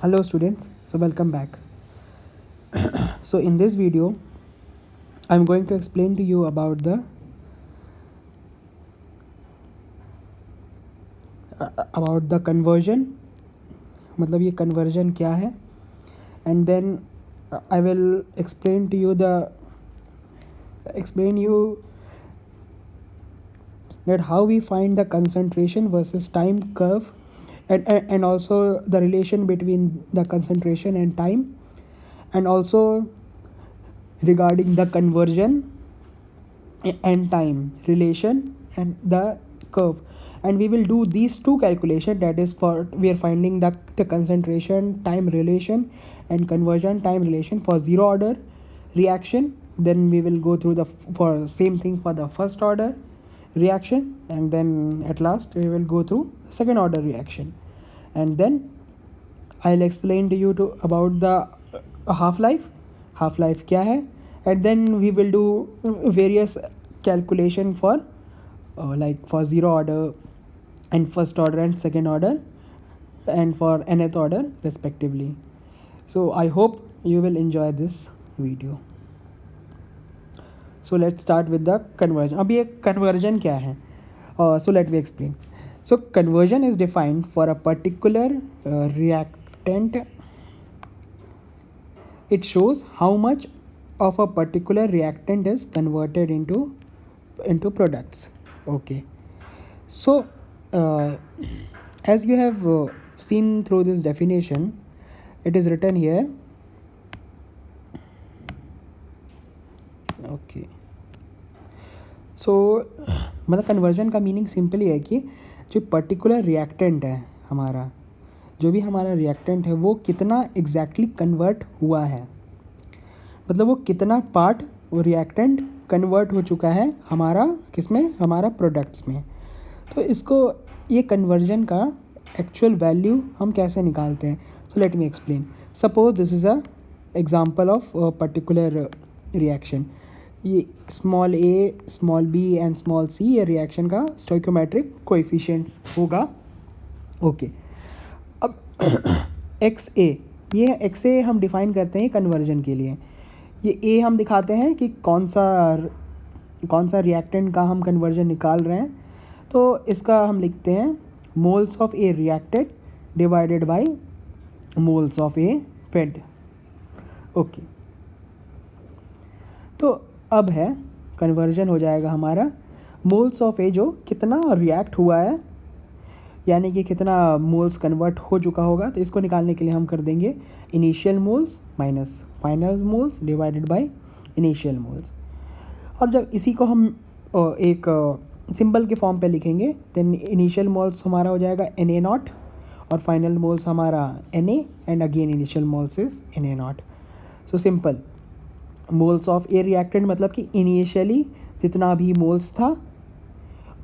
Hello students, so welcome back. So in this video I'm going to explain to you about the conversion, मतलब ये conversion क्या है, and then I will explain you that how we find the concentration versus time curve, and also the relation between the concentration and time, and also regarding the conversion and time relation and the curve. And we will do these two calculation, that is for we are finding the concentration time relation and conversion time relation for zero order reaction. Then we will go through the for same thing for the first order reaction, and then at last we will go through second order reaction. And then I'll explain to you about the half life क्या है, and then we will do various calculation for like for zero order and first order and second order and for nth order respectively. So I hope you will enjoy this video. So let's start with the conversion. अब ये conversion क्या है? So let me explain. So conversion is defined for a particular reactant. It shows how much of a particular reactant is converted into products. Okay. So as you have seen through this definition, it is written here. Okay. सो मतलब conversion का meaning simply है कि जो particular reactant है हमारा, जो भी हमारा रिएक्टेंट है वो कितना एग्जैक्टली कन्वर्ट हुआ है, मतलब वो कितना पार्ट वो रिएक्टेंट कन्वर्ट हो चुका है हमारा किसमें, हमारा प्रोडक्ट्स में. तो इसको ये कन्वर्जन का एक्चुअल वैल्यू हम कैसे निकालते हैं. So let me explain. Suppose this is a example of particular reaction. ये small A, small B and small C ये रिएक्शन का स्टोइकोमेट्रिक कोएफिशिएंट्स होगा. ओके. अब एक्स ए, ये एक्स ए हम डिफ़ाइन करते हैं कन्वर्जन के लिए. ये ए हम दिखाते हैं कि कौन सा रिएक्टेंट का हम कन्वर्जन निकाल रहे हैं. तो इसका हम लिखते हैं moles of A reacted divided by moles of A fed. Okay. तो अब है कन्वर्जन हो जाएगा हमारा मोल्स ऑफ ए, जो कितना रिएक्ट हुआ है, यानी कि कितना मोल्स कन्वर्ट हो चुका होगा. तो इसको निकालने के लिए हम कर देंगे initial moles minus final moles divided by initial moles. और जब इसी को हम एक सिंबल के फॉर्म पे लिखेंगे, देन इनिशियल मोल्स हमारा हो जाएगा Na0 और फाइनल मोल्स हमारा Na, and again initial moles is Na0. So simple. Moles of A reactant मतलब कि इनिशियली जितना भी मोल्स था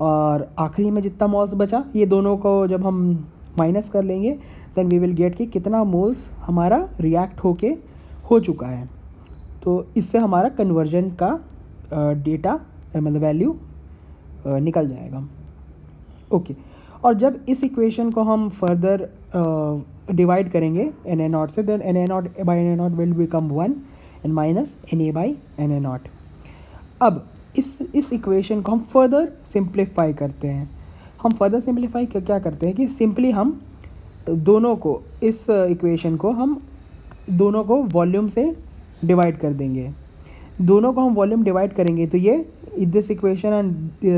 और आखिरी में जितना मोल्स बचा, ये दोनों को जब हम माइनस कर लेंगे देन वी विल गेट कि कितना मोल्स हमारा रिएक्ट होके हो चुका है. तो इससे हमारा कन्वर्जन का डेटा मतलब वैल्यू निकल जाएगा. ओके. और जब इस इक्वेशन को हम फर्दर डिवाइड करेंगे Na0 से, then Na0 by Na0 will become 1 and minus Na by Na0. अब इस इक्वेशन को हम फर्दर सिंप्लीफाई करते हैं. हम फर्दर सिंप्लीफाई क्या करते हैं कि सिंपली हम दोनों को, इस इक्वेशन को हम दोनों को वॉल्यूम से डिवाइड कर देंगे. दोनों को हम वॉल्यूम डिवाइड करेंगे तो ये this equation and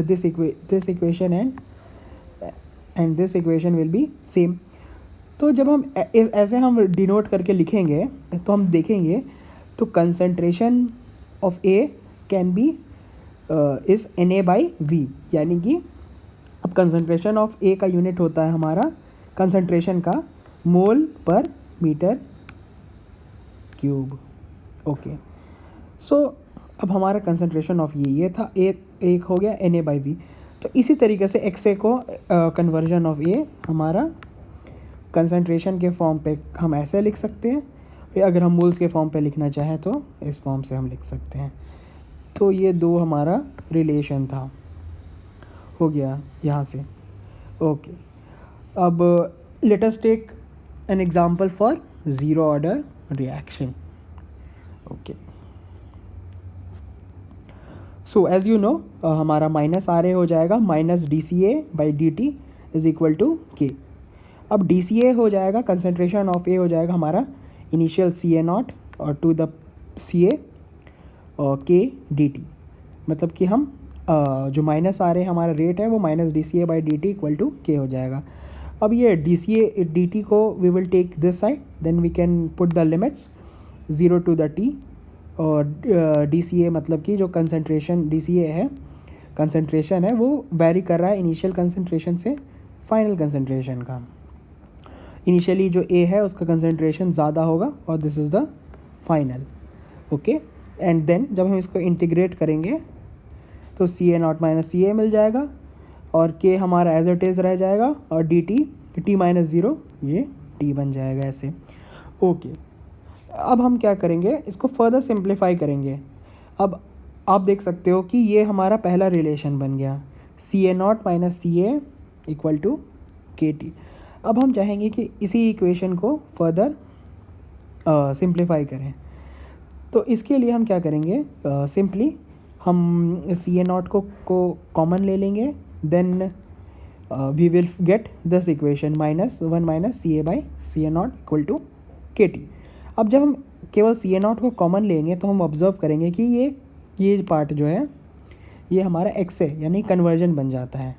this equation and this equation will be same. तो जब हम ऐसे हम डिनोट करके लिखेंगे तो हम देखेंगे तो concentration of A can be is Na by V, यानी कि अब कंसंट्रेशन ऑफ ए का यूनिट होता है हमारा कंसंट्रेशन का मोल पर मीटर क्यूब. ओके. सो अब हमारा कंसंट्रेशन ऑफ ये था एक हो गया Na बाई वी. तो इसी तरीके से एक्स ए को कन्वर्जन ऑफ ए हमारा कंसंट्रेशन के फॉर्म पे हम ऐसे लिख सकते हैं, या अगर हम मोल्स के फॉर्म पे लिखना चाहें तो इस फॉर्म से हम लिख सकते हैं. तो ये दो हमारा रिलेशन था, हो गया यहाँ से. ओके. अब let us take an example for zero order reaction. Okay, so as you know हमारा माइनस आर ए हो जाएगा minus D C A by D T is equal to k. अब डी सी ए हो जाएगा, concentration of ए हो जाएगा हमारा initial C A not और टू द सी ए और के डी टी. मतलब कि हम जो माइनस आ रहे हमारा रेट है वो minus D C A by D T equal to K हो जाएगा. अब ये D C A D T को we will take this side, then we can put the limits 0 to the T. और डी सी ए मतलब कि जो concentration D C ए है, कंसनट्रेशन है वो वेरी कर रहा है इनिशियल कंसनट्रेशन से फाइनल कंसनट्रेशन का. इनिशियली जो ए है उसका कंसनट्रेशन ज़्यादा होगा और this is the final. Okay, and then जब हम इसको इंटीग्रेट करेंगे तो C A not minus C ए मिल जाएगा और के हमारा एज इट इज़ रह जाएगा और डी टी माइनस ज़ीरो ये टी बन जाएगा ऐसे. ओके, अब हम क्या करेंगे, इसको फर्दर सिंप्लीफाई करेंगे. अब आप देख सकते हो कि ये हमारा पहला रिलेशन बन गया C A not minus C A equal to के टी. अब हम चाहेंगे कि इसी इक्वेशन को फर्दर सिंप्लीफाई करें. तो इसके लिए हम क्या करेंगे, सिंपली हम सी ए नॉट को कॉमन ले लेंगे, then we will get this equation minus one minus C A by C A naught equal to के टी. अब जब हम केवल सी ए नॉट को कॉमन लेंगे तो हम ऑब्जर्व करेंगे कि ये पार्ट जो है ये हमारा एक्स ए यानी कन्वर्जन बन जाता है.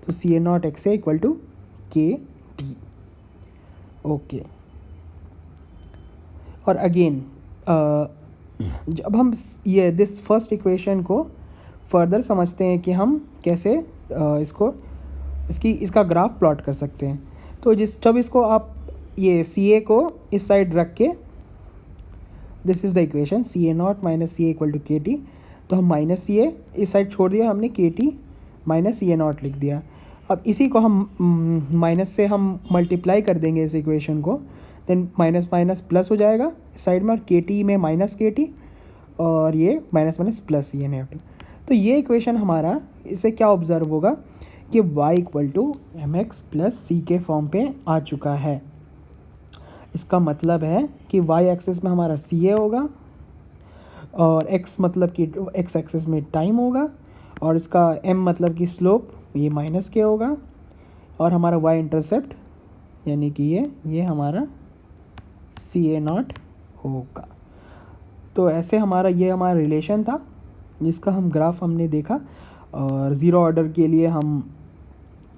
तो C A not X A equal to के टी. ओके, और अगेन जब हम ये दिस फर्स्ट इक्वेशन को फर्दर समझते हैं कि हम कैसे इसका ग्राफ प्लॉट कर सकते हैं. तो जब इसको आप ये सी ए को इस साइड रख के, this is the equation C A not minus C A equal to के टी. तो हम माइनस सी ए इस साइड छोड़ दिया, हमने के टी माइनस सी ए नॉट लिख दिया. अब इसी को हम माइनस से हम मल्टीप्लाई कर देंगे इस इक्वेशन को, देन माइनस माइनस प्लस हो जाएगा इस साइड में और के टी में माइनस के टी और ये माइनस माइनस प्लस सी ए नेगेटिव. तो ये इक्वेशन हमारा इससे क्या ऑब्जर्व होगा कि y equal to M X plus C के फॉर्म पे आ चुका है. इसका मतलब है कि y एक्सिस में हमारा सी ए होगा और x मतलब कि x एक्सिस में टाइम होगा और इसका m मतलब कि स्लोप ये माइनस के होगा और हमारा y इंटरसेप्ट यानी कि ये हमारा सी ए नॉट होगा. तो ऐसे ये हमारा रिलेशन था जिसका हम ग्राफ हमने देखा. और ज़ीरो ऑर्डर के लिए हम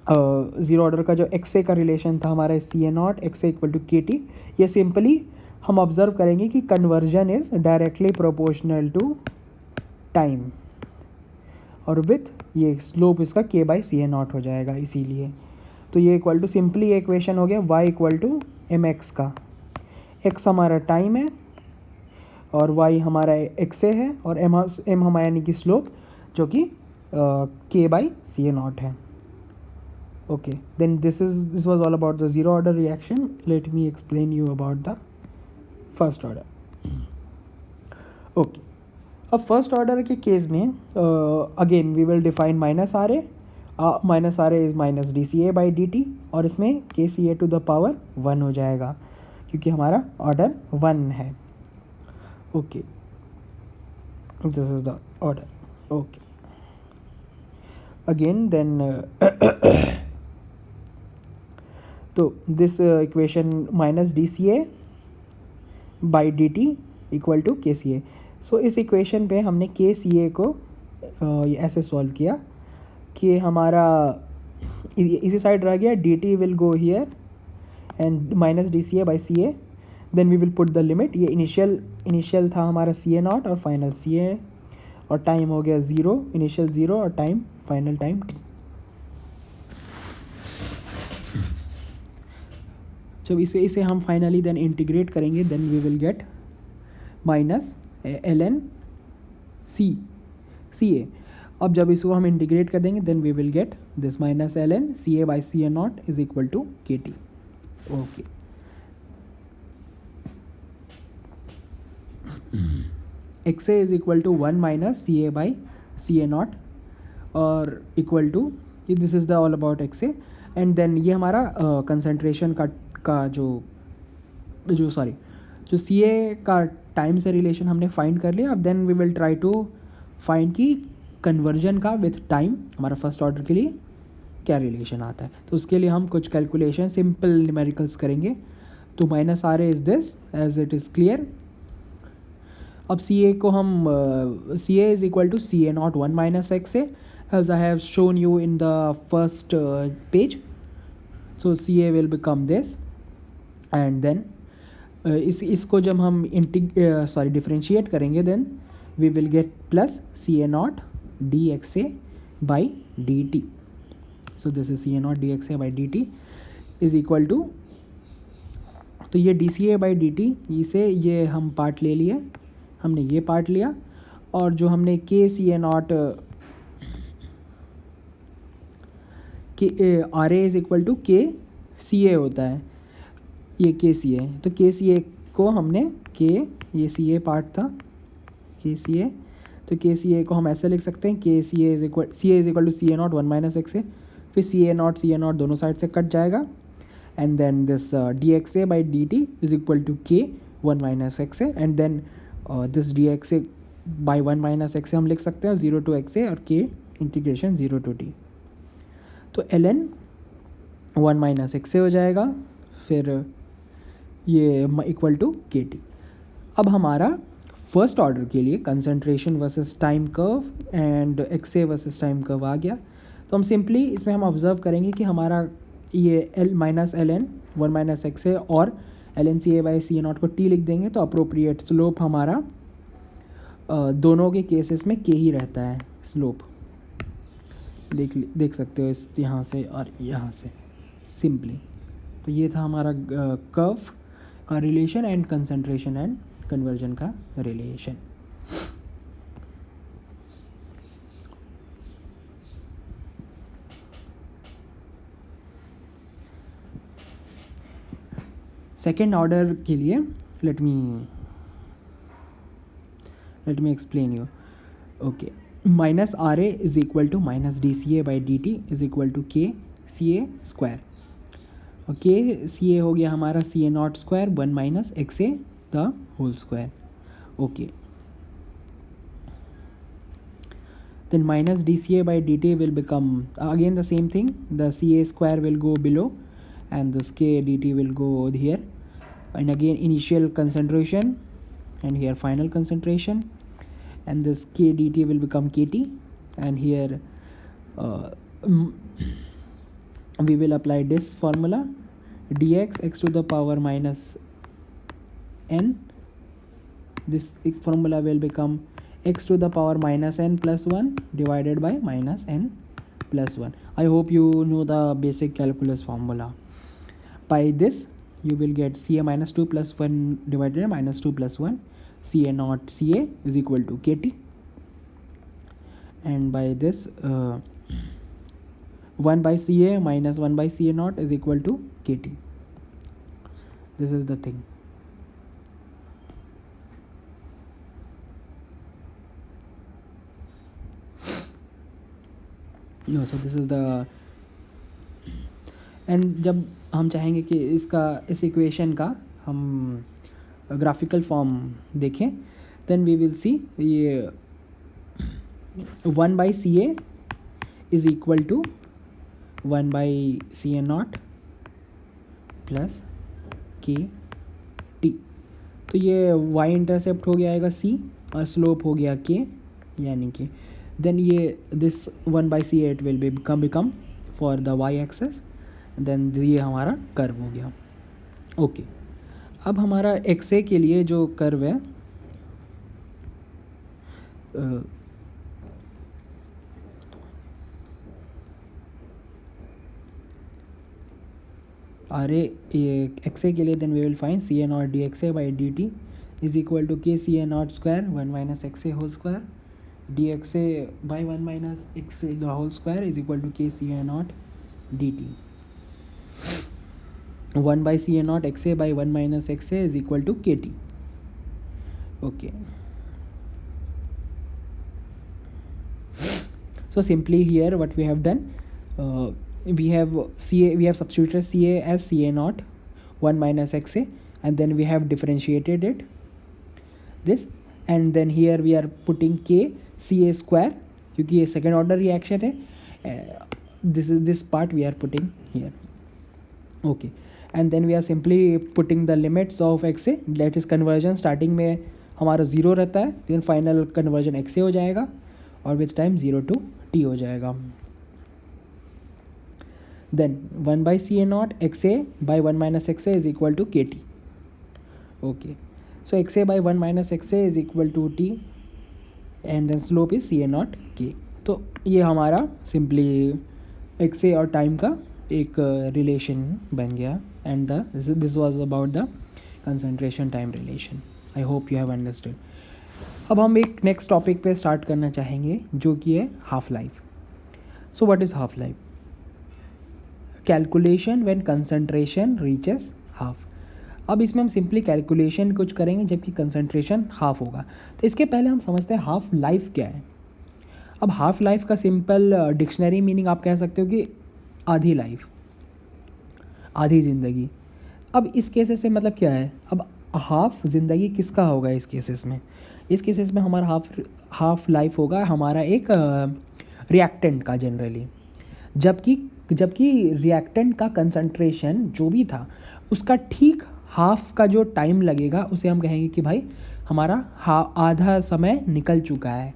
ज़ीरो ऑर्डर का जो एक्स ए का रिलेशन था हमारा सी ए not X A equal to के टी. ये सिंपली हम ऑब्ज़र्व करेंगे कि conversion is directly proportional to time और विथ ये स्लोप इसका K by C A not हो जाएगा इसीलिए. तो ये इक्वल टू सिंपली ये इक्वेशन हो गया y equal to M x का. x हमारा टाइम है और y हमारा एक्स ए है और m हमारा यानी कि स्लोप जो कि k by C A naught है. Okay, then this was all about the zero order reaction. Let me explain you about the first order. Okay, अब फर्स्ट ऑर्डर के केस में again we will define minus are A. Minus are A is minus D C A by D T और इसमें K C A to the power 1 हो जाएगा क्योंकि हमारा order 1 है. Okay, this is the order. Okay, again then तो this equation minus D C A by D T equal to के C ए. सो इस इक्वेशन पे हमने के सी ए को ऐसे सॉल्व किया कि हमारा इसी साइड रह गया d t will go here and minus D C A by C A. Then we will put the limit. ये इनिशियल था हमारा सी ए नॉट और फाइनल सी ए और टाइम हो गया ज़ीरो, इनिशियल ज़ीरो और टाइम फाइनल टाइम टी. जब इसे हम फाइनली देन इंटीग्रेट करेंगे then we will get minus L N C A. अब जब इसको हम इंटीग्रेट कर देंगे then we will get this minus L N C A by C A not is equal to के T. Okay, X A is equal to 1 minus C A by C A not और equal to this is the all about x A. And then ये हमारा concentration का जो सी ए का time से relation हमने find कर लिया. अब then we will try to find कि कन्वर्जन का विथ टाइम हमारा फर्स्ट ऑर्डर के लिए क्या रिलेशन आता है. तो उसके लिए हम कुछ कैलकुलेशन सिंपल न्यूमेरिकल्स करेंगे. तो minus are A is this as it is clear. अब सी ए को हम C A is equal to C A not 1 minus X A as I have shown you in the first page. So C A will become this and then इसको जब हम differentiate करेंगे then we will get plus C A not D x A by D T. So this is C A not D x A by D T is equal to, तो ये D C A by D t, इसे ये हम part ले लिए, हमने ये part लिया. और जो हमने के सी ए नॉट के r A is equal to के सी ए होता है, ये के सी ए. तो के सी ए को हमने ये सी ए पार्ट था के सी ए, तो के सी ए को हम ऐसे लिख सकते हैं के C A is equal to C A not 1 minus X A. फिर सी ए नॉट दोनों साइड से कट जाएगा and then this D x A by D T is equal to K 1 minus X A and then this D x A by 1 minus X A हम लिख सकते हैं 0 to x A और के integration 0 to T. तो L N 1 minus X ए हो जाएगा, फिर ये इक्वल टू के टी. अब हमारा फर्स्ट ऑर्डर के लिए concentration versus time curve and X A versus time curve आ गया. तो हम सिंपली इसमें हम ऑब्जर्व करेंगे कि हमारा ये L minus L N 1 minus X A और L N C A by C A not को टी लिख देंगे. तो अप्रोप्रिएट स्लोप हमारा दोनों के केसेस में के ही रहता है. स्लोप देख सकते हो इस यहाँ से और यहाँ से सिंपली. तो ये था हमारा कर्व का relation and concentration and conversion का रिलेशन. सेकेंड ऑर्डर के लिए let me explain you. Okay, minus are A is equal to minus D C A by D T is equal to के C ए square. और के C ए हो गया हमारा सी ए not square 1 minus X A the whole square. Okay, then minus dca by dt will become again the same thing, the ca square will go below and this k dt will go here, and again initial concentration and here final concentration, and this k dt will become kt, and here we will apply this formula dx x to the power minus n. This formula will become x to the power minus n plus 1 divided by minus n plus 1. I hope you know the basic calculus formula. By this you will get ca minus 2 plus 1 divided by minus 2 plus 1, ca naught ca is equal to kt, and by this 1 by ca minus 1 by ca naught is equal to kt. This is the thing. No, so this is the, and जब हम चाहेंगे कि इस equation का हम graphical form देखें, then we will see ये 1 by C A is equal to 1 by C A naught plus k t. तो ये वाई इंटरसेप्ट हो गया आएगा सी और स्लोप हो गया के, यानी कि then ये this 1 by c it will become for the y axis, then ये हमारा कर्व हो गया. ओके, अब हमारा एक्स ए के लिए जो कर्व है आर ए एक्स ए के लिए then we will find C A not D x A by D T is equal to के C A not square 1 minus X A whole square dxa by 1 minus x the whole square is equal to k ca naught dt. 1 by ca naught xa by 1 minus xa is equal to kt. Okay, so simply here what we have done, we have substituted ca as ca naught 1 minus xa, and then we have differentiated it this, and then here we are putting k ca square क्योंकि ये second order reaction है. this part we are putting here. Okay, and then we are simply putting the limits of xa, that is conversion starting में हमारा 0 रहता है, then final conversion xa हो जाएगा और विथ टाइम 0 to t हो जाएगा. then 1 by ca naught xa by 1 minus xa is equal to kt. Okay, so xa by 1 minus xa is equal to t and then slope is ca naught k. तो ये हमारा simply xa और time का एक relation बन गया, and this was about the concentration time relation. I hope you have understood. अब हम एक नेक्स्ट टॉपिक पे स्टार्ट करना चाहेंगे जो कि है half life. So what is half life? Calculation when concentration reaches half. अब इसमें हम सिंपली कैलकुलेशन कुछ करेंगे जबकि कंसंट्रेशन हाफ होगा. तो इसके पहले हम समझते हैं हाफ लाइफ क्या है. अब हाफ लाइफ का सिंपल डिक्शनरी मीनिंग आप कह सकते हो कि आधी लाइफ, आधी ज़िंदगी. अब इस केसेस से मतलब क्या है? अब हाफ ज़िंदगी किसका होगा इस केसेस में? इस केसेस में हमारा हाफ लाइफ होगा हमारा एक रिएक्टेंट का जनरली, जबकि रिएक्टेंट का कंसंट्रेशन जो भी था उसका ठीक हाफ का जो टाइम लगेगा उसे हम कहेंगे कि भाई हमारा आधा समय निकल चुका है.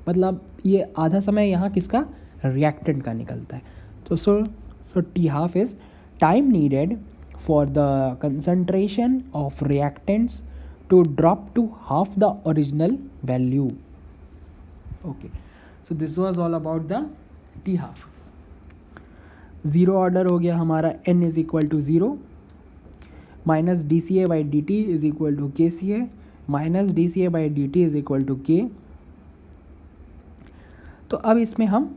मतलब ये आधा समय यहाँ किसका? रिएक्टेंट का निकलता है. तो so T half is time needed for the concentration of reactants to drop to half the original value. Okay, so this was all about the T half. Zero order हो गया हमारा n is equal to 0 minus D C A by D T is equal to के C A minus D C A by D T is equal to K. तो अब इसमें हम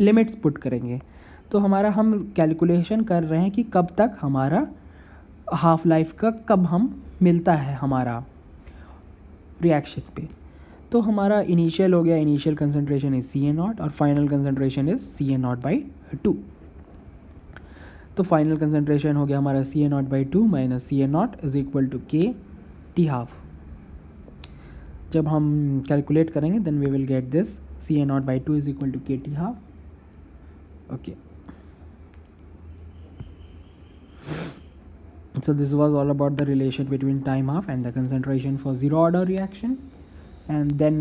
limits put करेंगे. तो हमारा हम कैलकुलेशन कर रहे हैं कि कब तक हमारा हाफ लाइफ का कब हम मिलता है हमारा रिएक्शन पे. तो हमारा इनिशियल हो गया, initial concentration is C A not और final concentration is C A not by 2. तो फाइनल कंसंट्रेशन हो गया हमारा सी ए not by 2 minus C A not is equal to के टी हाफ. जब हम कैलकुलेट करेंगे then we will get this C A not by 2 is equal to के T half. Okay, so this was all about the relation between time half and the concentration for zero order reaction, and then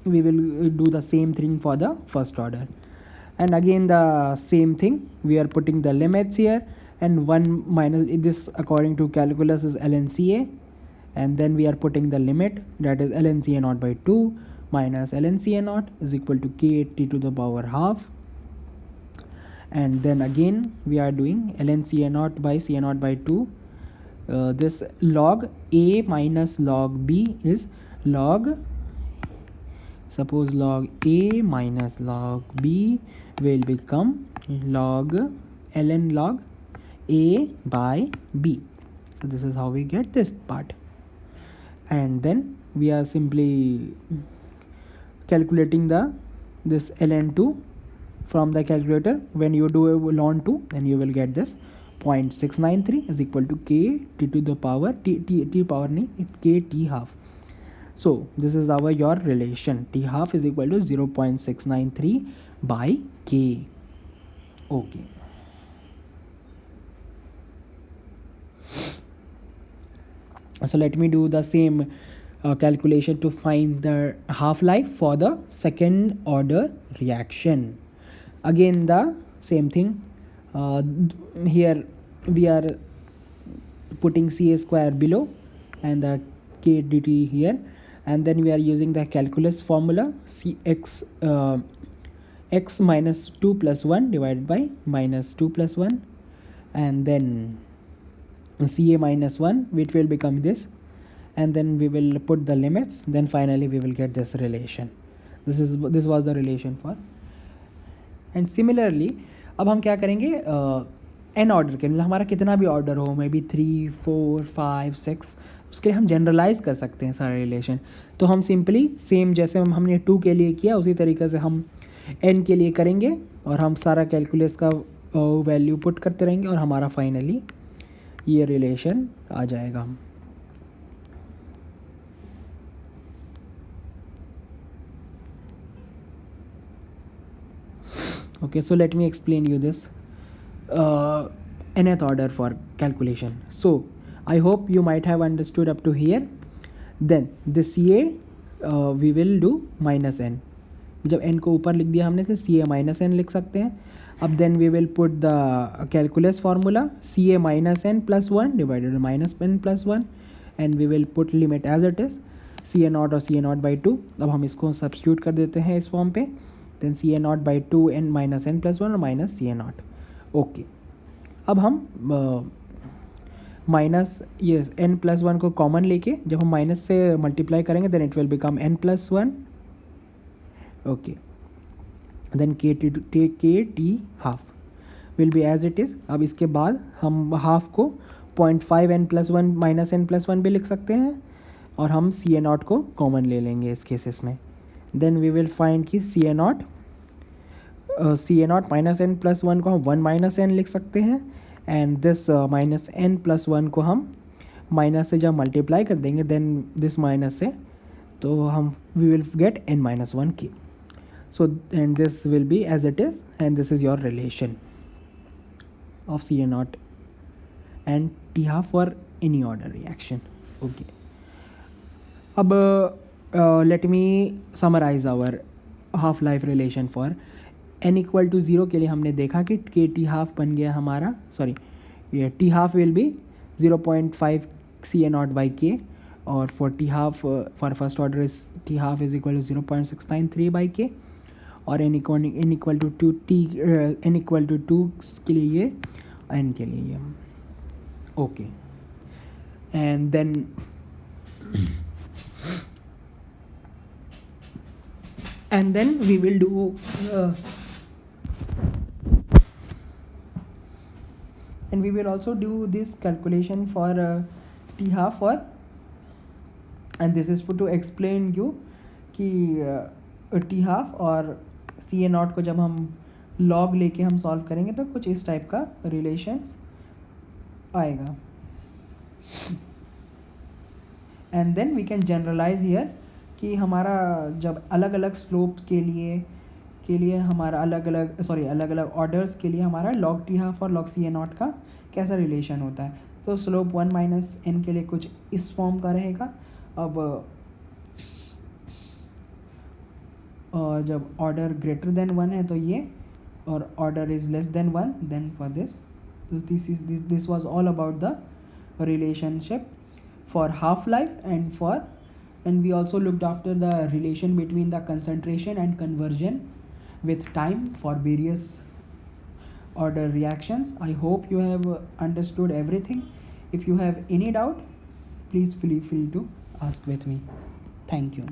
we will do the same thing for the first order, and again the same thing, we are putting the limits here, and 1 minus this according to calculus is ln ca, and then we are putting the limit, that is ln ca naught by 2 minus ln ca naught is equal to k t to the power half. And then again we are doing ln ca naught by ca naught by 2. This log a minus log b is log, suppose log a minus log b will become log ln log a by b. So this is how we get this part, and then we are simply calculating this ln2 from the calculator. When you do ln 2 then you will get this 0.693 is equal to k t to the power t power nahi k t half. So this is our your relation, t half is equal to 0.693 by k. Okay, so let me do the same calculation to find the half life for the second order reaction. Again the same thing, here we are putting ca square below and the k dt here, and then we are using the calculus formula cx x minus 2 plus 1 divided by minus 2 plus 1, and then ca minus 1 which will become this, and then we will put the limits, then finally we will get this relation. This was the relation for. And similarly अब हम क्या करेंगे, N order के, मतलब हमारा कितना भी order हो, मे बी 3 4 5 6, उसके लिए हम जनरलाइज कर सकते हैं सारा रिलेशन. तो हम सिंपली सेम जैसे हमने 2 के लिए किया उसी तरीके से हम n के लिए करेंगे, और हम सारा कैलकुलस का वैल्यू पुट करते रहेंगे और हमारा फाइनली ये रिलेशन आ जाएगा. Okay, so let me explain you this nth order for calculation. So I hope you might have understood up to here. Then this CA we will do minus n. जब n को ऊपर लिख दिया हमने, से CA minus n लिख सकते हैं. अब then we will put the calculus formula CA minus n plus 1 divided by minus n plus 1 and we will put limit as it is CA naught और CA naught by 2. अब हम इसको substitute कर देते हैं इस फॉर्म पे. Then CA naught by 2 n minus n plus 1 और माइनस CA naught. ओके, अब हम माइनस ये n प्लस 1 को कॉमन लेके जब हम माइनस से मल्टीप्लाई करेंगे then it will become n plus 1. Okay, then K T half will be as it is. अब इसके बाद हम हाफ को 0.5 n plus 1 minus n plus 1 भी लिख सकते हैं और हम CA naught को कॉमन ले लेंगे इस केसेस में. देन वी विल फाइंड कि CA naught minus n plus 1 को हम 1 माइनस n लिख सकते हैं and this minus n plus 1 को हम माइनस से जब मल्टीप्लाई कर देंगे देन दिस माइनस से, तो हम we will get n minus 1 की. So and this will be as it is and this is your relation of CA naught and T half for any order reaction. Okay. अब let me summarize our half life relation for n equal to 0 के लिए हमने देखा कि के T half बन गया हमारा, सॉरी ये t half will be 0.5 CA naught by k और for t half for first order is t half is equal to 0.693 by k और n equal to 2 n equal to 2 के लिए ये n के लिए ये. Okay, and then we will do and we will also do this calculation for T half for, and this is for to explain you कि T half और CA naught को जब हम log लेके हम सॉल्व करेंगे तो कुछ इस टाइप का रिलेशंस आएगा. And then we can generalise here कि हमारा जब अलग अलग स्लोप के लिए हमारा अलग अलग ऑर्डर्स के लिए हमारा log T half और log CA naught का कैसा रिलेशन होता है. तो स्लोप 1 माइनस n के लिए कुछ इस फॉर्म का रहेगा. अब जब ऑर्डर ग्रेटर देन 1 है तो ये, और order is less than 1 then for this. So this was all about the relationship for half life and we also looked after the relation between the concentration and conversion with time for various order reactions. I hope you have understood everything. If you have any doubt, please feel free to ask with me. Thank you.